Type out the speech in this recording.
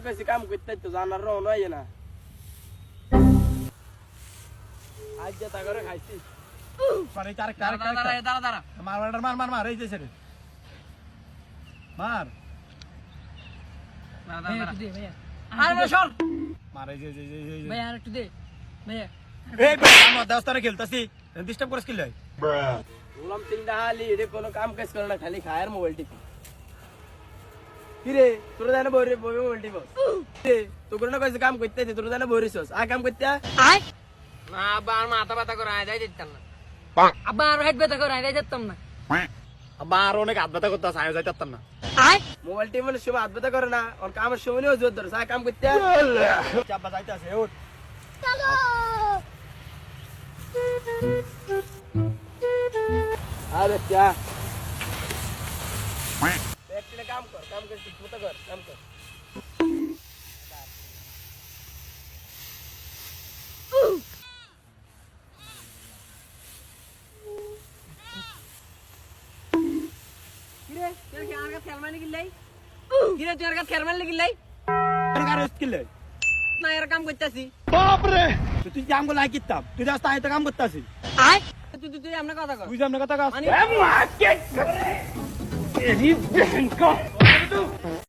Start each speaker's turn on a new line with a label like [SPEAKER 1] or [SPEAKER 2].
[SPEAKER 1] তোরে কইছি কাম করতে তো জানার রহন হয় না আজ যে তা করে খাইছি
[SPEAKER 2] পারে তার
[SPEAKER 3] দাঁড়া
[SPEAKER 2] মার এই যে রে মার
[SPEAKER 3] আরে সর
[SPEAKER 2] মার এই যে
[SPEAKER 3] ভাই আর একটু দে ভাই
[SPEAKER 2] এই ভাই আমরা দস্তারে খেলতাছি ডিস্টার্ব করিস কি লাই
[SPEAKER 1] বললাম তিনটা হালি এটা কোনো কাম কাজ করে না খালি খায় আর মোবাইল টিপি কিরে তোরা জানা বইরে মোবাইল টিপস তো করে না কইছে কাম করতে তোরা জানা বইরিছস আ কাম করতে
[SPEAKER 3] আয় না আব্বা আর মাথা ব্যথা করে আয় যাই দিতাম না আব্বা আর হেড ব্যথা করে আয় যাই যেতাম না
[SPEAKER 2] আমার অনেক হাত ব্যথা করতে আয় যাইতাম না
[SPEAKER 3] আয়
[SPEAKER 1] মোবাইল টিপলে সময় হাত ব্যথা করে না আর কামের সময় নিয়েও জোর ধরে আ কাম করতে
[SPEAKER 2] চাপা যাইতাছে ওঠ
[SPEAKER 1] আরে क्या একটু কাম কর ঠিক মতো কর কাম কর
[SPEAKER 3] কিরে তুই কি আমার কাছে খেলমানি গিলাই কিরে তুই আর কাছে খেলমানি গিলাই
[SPEAKER 2] কার স্কিল লাই
[SPEAKER 3] না এর কাম করতেছি
[SPEAKER 2] বাপ রে তুই কাম গো লাই কিতাম তুই রাস্তা আইতে কাম করতাছিস
[SPEAKER 3] আয় তুই আমরা কথা কর
[SPEAKER 2] তুই যে আমরা কথা কাজ
[SPEAKER 3] মানে
[SPEAKER 2] এরি বেন কো